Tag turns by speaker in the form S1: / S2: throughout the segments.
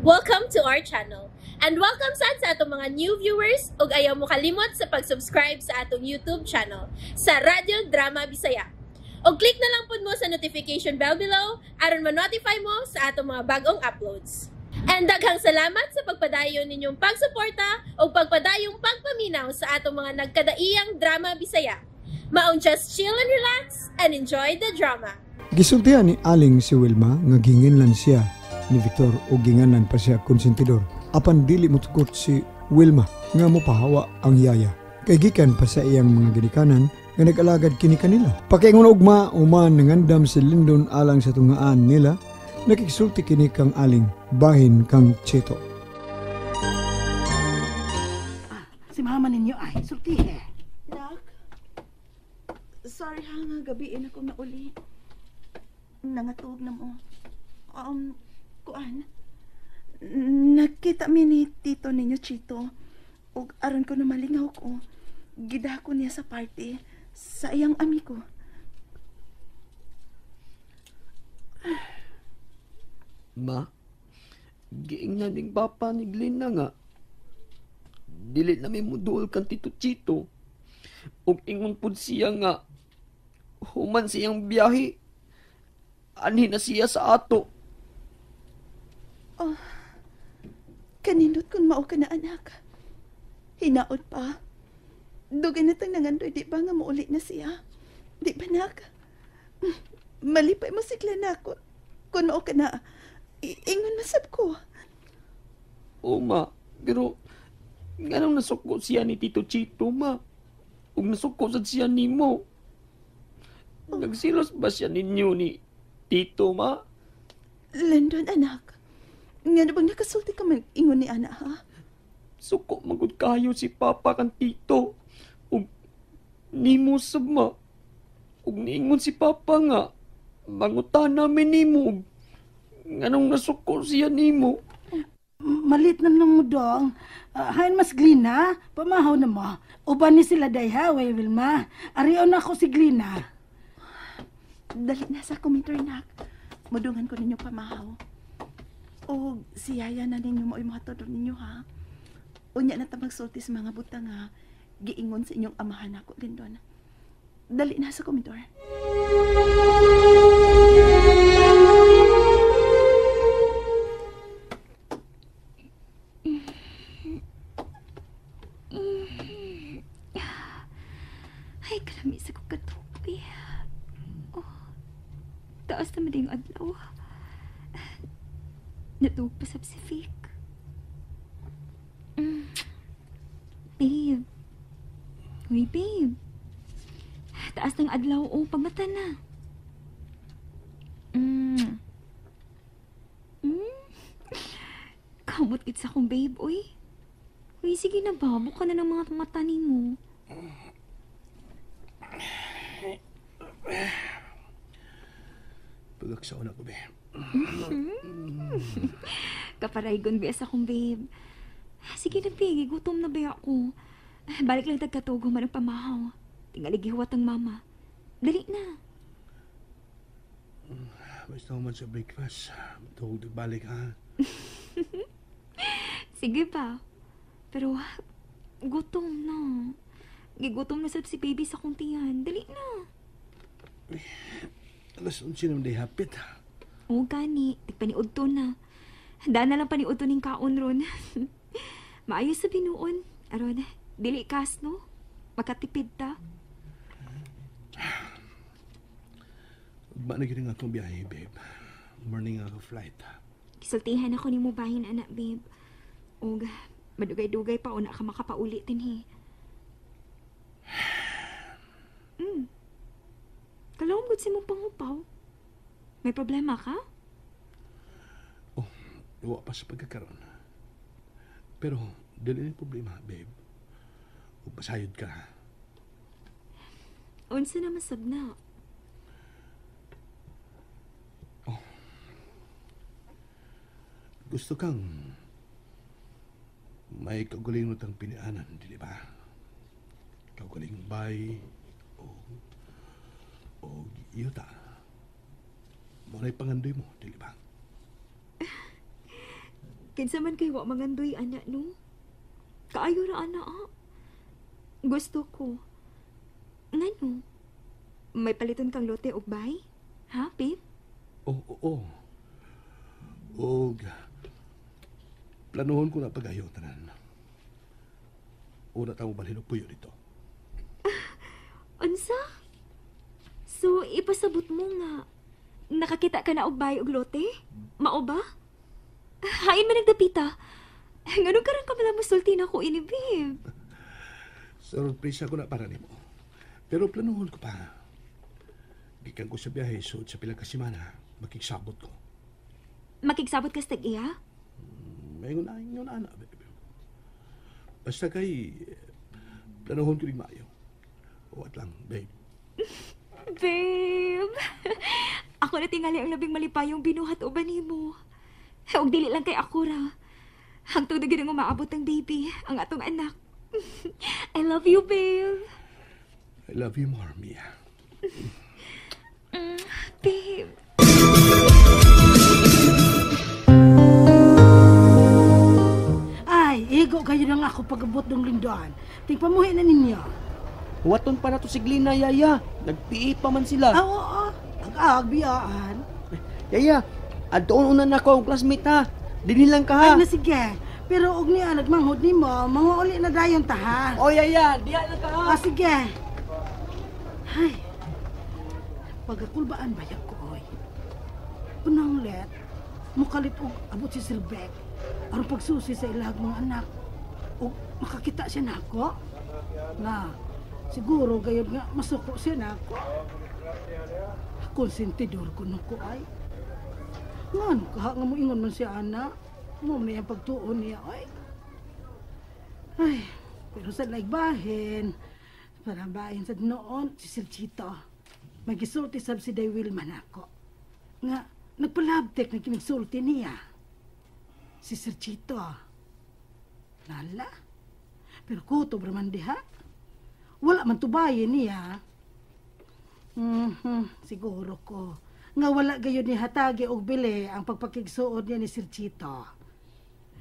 S1: Welcome to our channel. And welcome sa atong mga new viewers ug ayaw mo kalimot sa pag-subscribe sa atong YouTube channel sa Radyo Drama Bisaya. O click na lang pud mo sa notification bell below aron ma-notify mo sa atong mga bagong uploads. And daghang salamat sa pagpadayon ninyong pagsuporta o pagpadayong pagpaminaw sa atong mga nagkadaiyang Drama Bisaya. Maong just chill and relax and enjoy the drama.
S2: Gisultihan ni Aling si Wilma nga ginginlan siya ni Victor o ginganan pa siya konsentidor. Apan dili mo tukot si Wilma nga mopahawa ang yaya. Kay gikan pa sa iyang mga ginikanan nga nag-alagad kini kanila. Pakaingon ugma uman nangandam si Lindon alang sa tungaan nila, nakikisulti kini kang Aling bahin kang Cheto.
S3: Si mama ninyo ay sultihe.
S4: Nak, sorry ha nga gabiin ako na uli. Nangatog na mo. Kuan, nakita mi ni tito ninyo Chito. Ug aron ko na malingaw ko, gidako niya sa party sa iyang amigo.
S5: Ma, giingnan ning papa ni Glenda nga. Dili na may muduol kang Tito Chito. Ug ingon pud siya nga, human siyang biyahe. Anhi na siya sa ato.
S4: Oh, kanindot kun mao ka na anak. Hinaot pa. Dugay na tang nangandoy, di ba nga mauli na siya? Di ba nak? Malipay mo sikla na ako. Kung mao ka na, ingon masab ko.
S5: O ma, pero ganang nasuko siya ni Tito Chito, ma. Ug nasuko sad siya nimo. Nagsilos ba siya ninyo ni Tito, ma?
S4: London, anak. Nga na bang nakasulti ka man ingon ni ana, ha?
S5: Suko magud kayo si papa kan Tito. Ug nimo sab, ma. Ug niingon si papa nga, mangutan namin nimo. Nganong nasuko siya nimo?
S3: Malit na mo dong. Hain mas Glina, pamahaw na mo. Uban ni sila day ha, way Wilma. Ariyo na ako si Glina.
S4: Dali na sa computer, nak. Mudungan ko ninyo pamahaw. O si Yaya na ninyo mo ay mga todo ninyo, ha? Unya na ta magsulti sa mga butang, ha? Giingon sa inyong amahan ako, Lindon. Dali na sa computer.
S6: Ay, kalami sa kong katupi. Oh, taas na mading adlaw. Natuog pa sa Pacific. Babe. Uy, babe. Taas ng adlaw o pamata na. Kamot it sa kong babe, uy. Uy, sige na ba? Buka na ng mga mata ni mo.
S7: Pagkaksaon ako, babe.
S6: Kaparaygon bias akong babe. Sige na, babe. Gutom na ba ako? Balik lang tagkatugo man ang pamahaw. Tingali gihuwat ang mama. Dali na.
S7: Basta naman sa breakfast. Tuhog balik, ha?
S6: Sige pa. Pero, gutom na. Gigutom na sab si baby sa kuntihan. Dali na.
S7: Alas 11 naman day hapit.
S6: Oo, gani. Tigpaniod to na. Daan na lang paniod to ning kaon ron. Maayos sa binuon. Aron, dili kas, no? Makatipid ta.
S7: Ba na gini nga akong biyahe, babe. Morning ako flight.
S6: Kisultihan ako ni mo bahin, anak, babe. O, madugay-dugay pa o na ka makapaulitin, he. Kalawang gud si mo pangupaw. May problema ka?
S7: Oh, iwa pa sa pagkakaroon. Pero, dili na problema, babe. O pasayod ka.
S6: Unsa na masab na?
S7: Oh. Gusto kang may kaugalingot ang pinianan, di ba? Kaugaling bay o yuta. Mo na pangandoy mo, di ba?
S6: Kinsa man kay wa mangandoy ana no. Kaayo ra ana Gusto ko. Ngano? May paliton kang lote og bay? Ha, babe?
S7: Oo. Og planuhon ko na pagayo tanan. Una ta mo balhin og puyo dito.
S6: Unsa? So, ipasabot mo nga nakakita ka na og bay og lote? Mao ba? Hain man nagdapita. Ngano karon ka pala musulti na ko ini, babe?
S7: Sorpresa ko na para nimo. Pero planuhon ko pa. Gikan ko sa biyahe so sa pila ka semana makigsabot ko.
S6: Makigsabot ka sa iya?
S7: Mayon ana. Basta kay planuhon ko rin maayo. Uwat lang, babe.
S6: Babe! Ako na tingali ang labing malipayong binuhat o banimo. Og dili lang kay ako ra. Hangtod na ginang umaabot ang baby, ang atong anak. I love you, babe.
S7: I love you more, Mia.
S6: Babe.
S3: Ay, igo kayo nang ako pagabot ng lindoan. Tingpamuhi na ninyo.
S5: Huwaton pa na to si Glina, Yaya. Nagpiit pa man sila.
S3: Oo. Ang biyaan.
S5: Yaya, adoon una na ko ang classmate ha. Dili lang ka ha.
S3: Ay na sige. Pero og niya nagmanghod nimo, mga uli na dayon ta ha.
S5: O Yaya, diha lang ka ha.
S3: Sige. Ay. Pagakulbaan bayak ko oy. Punanglet, mukalit og abot si Silbek. Aron pagsusi sa ilag mga anak. Og makakita siya nako. Na, siguro gayud nga masuko siya nako. Konsentidor ko no ko ay. Ngano kaha nga mo ingon man siya anak. Mo may ang pagtuon niya ay. Ay, pero sa laigbahin, para bahin sa noon si Sergito. Magisulti sab si Day Wilman ako. Nga, nagpalabtek na kinagsulti niya. Si Sergito. Lala. Pero kutob raman diha. Wala man tubayin niya. Siguro ko. Nga wala gayon ni hatagi og bili ang pagpakigsuod niya ni Sergito.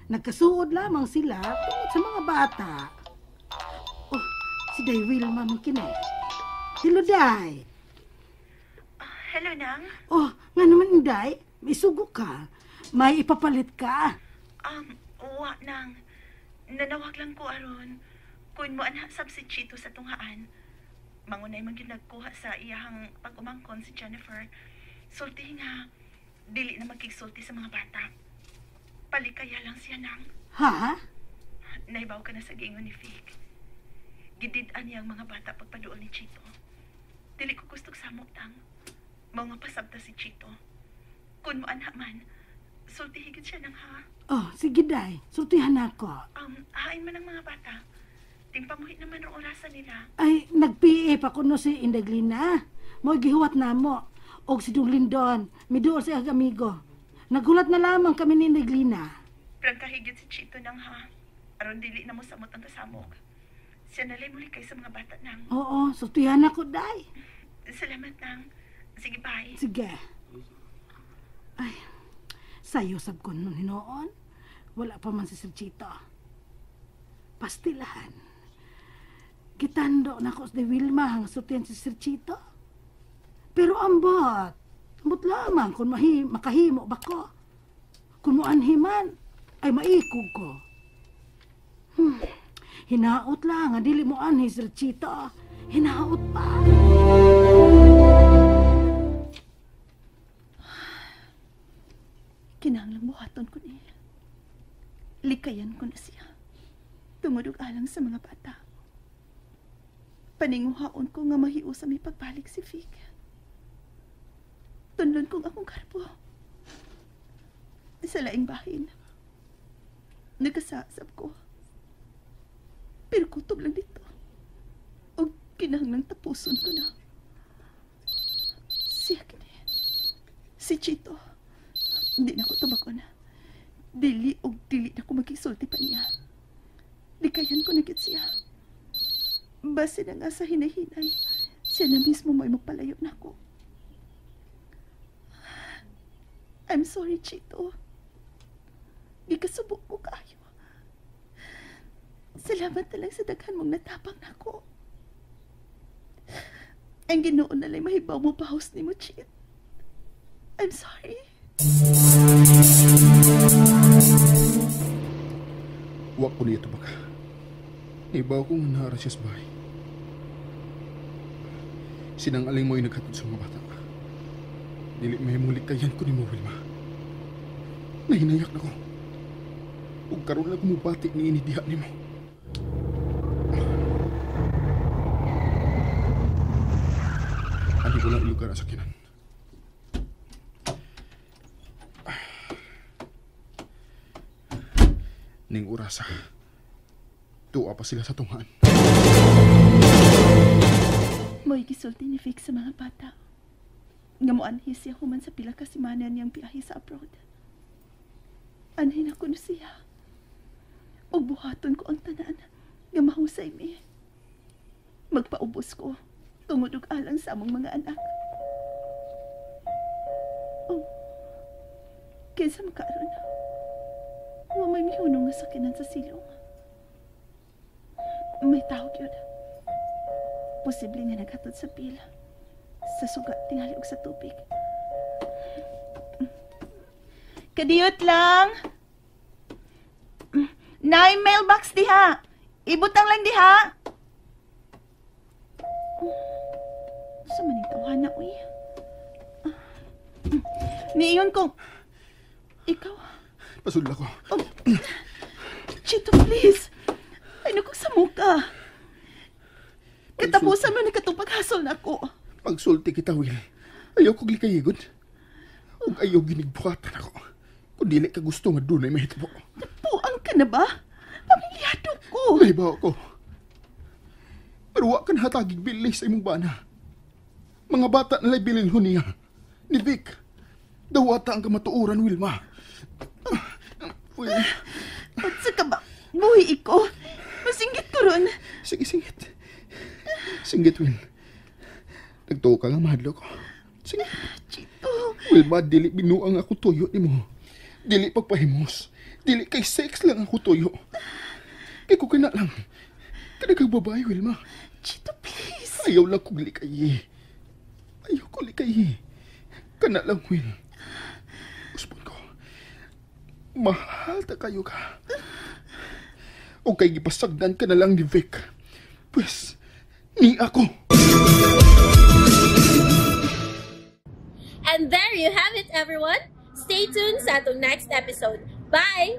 S3: Nagkasuod lamang sila tungod sa mga bata. Oh, si Day Wilma man kini. Hello, Day.
S4: Hello, Nang.
S3: Oh, nga naman, Day. May sugo ka. May ipapalit ka.
S4: Uwa, Nang. Nanawag lang ko aron. Kung mo anak sab si Chito sa tunghaan. Mangunay man gyud nagkuha sa iyahang pag-umangkon si Jennifer. Sulti nga, dili na magkigsulti sa mga bata. Palikaya lang siya, Nang.
S3: Ha?
S4: Naibaw ka na sa gingon ni Fig. Gidid-an niya ang mga bata pagpaduol ni Chito. Dili ko gustong samok, Nang. Mga pasabta si Chito. Kung mo anak man, sulti higit siya, Nang, ha?
S3: Oh, sige, Day. Sultihan ako.
S4: Hain man ang mga bata. Tingpamuhit naman ang orasan nila.
S3: Ay, nagpiip ako no si Indaglina. Mo gihuwat na mo. Og si Dunglindon, miduol sa amigo. Nagulat na lamang kami ni Indaglina.
S4: Prang kahigit si Chito, Nang, ha? Aron dili na mo samot ang kasamok. Siya nalay muli kay sa mga bata, Nang.
S3: Oo, sultihan ako, Day.
S4: Salamat, Nang. Sige, bye.
S3: Sige. Ay, sayo sab ko nun hinoon. Wala pa man si Sergito. Pastilahan. Gitando na ko sa Wilma hang sultihan si Sergito. Pero ambot. Ambot lamang kung makahimo ba ko. Kung muanhiman, ay maikog ko. Hinaot lang, dili mo anhi Sergito. Hinaot pa.
S4: Kinahanglang buhaton ko niya. Likayan ko na siya. Tumudog alang sa mga bata. Paninguhaon ko nga mahiu sa may pagbalik si Fig. Tunlon kong akong karpo. Sa laing bahin. Nagkasasab ko. Pero kutob lang dito. O kinahanglang tapuson ko na. Siya kini. Si Chito. Hindi na ko tumakon. Dili o dili na ko magkisulti pa niya. Likayan ko na gid siya. Base na nga sa hinahinay, siya na mismo may magpalayo na ako. I'm sorry, Chito. Di ka subukan. Salamat na lang sa daghan mong natapang nako. Ang Ginoo na lang mahibaw mo pahos ni mo, Chit. I'm sorry.
S7: Wa ko niya baka. Ibaw kong nahara siya sa bahay. Sinangaling mo'y naghatod sa mga bata. Dili may mulik kayan ko ni mo, Wilma. Nahinayak na ko. Huwag karoon lang kumubati ni inidiha ni mo. Hindi ko lang ilugar sa kinan. Ning urasa. Tuwa pa sila sa tungaan.
S4: Mo'y gisulti ni Vic sa mga bata. Nga mo anhi siya human sa pila kasimanan niyang biyahe sa abroad. Anhin ako na siya. O buhaton ko ang tanan nga mahusay mi. Magpaubos ko tungod og alang sa among mga anak. Oh, kaysa makaroon na. Wa may mihunong nga sakinan sa silong. May tawag yun. Posible nga naghatod sa pila. Sa sugat tingali og sa tubig. Kadiyot lang. Nay mailbox diha. Ibutang lang diha. Sa maning tawhana uy. Niingon ko. Ikaw.
S7: Pasul ako.
S4: Oh. Chito, please. Ay, naku sa muka. Katapusan mo na katupaghasol na ako.
S7: Pagsulti kita, Will. Ayaw kong likayigod. Huwag ayaw ginigbuhatan ako. Kung dili ka gusto nga doon ay mahitabo.
S4: Napuang ka na ba? Pamilyado ko.
S7: Nahibaw ako. Pero wa ka na hatagig bilis sa imong bana. Mga bata na bilin ho niya. Ni Vic. Dawata ang kamatuuran, Wilma. Will.
S4: Patsa ka ba? Buhi ko. Masinggit ko ron.
S7: Sige, singit. Singgit, Will. Nagtuo ka nga, mahadlo ko. Sige.
S4: Chito.
S7: Wilma, dili binuang ako tuyo ni mo. Dili pagpahimos. Dili kay sex lang ako tuyo. Kaya ko kana lang. Kanagang babae, Wilma.
S4: Chito, please.
S7: Ayaw lang kong likayi. Ayaw ko likayi. Kana lang, Will. Uspon ko. Mahal ta kayo ka. O kay gipasagdan ka na lang ni Vic. Pues, ni ako.
S1: And there you have it, everyone. Stay tuned sa atong next episode. Bye!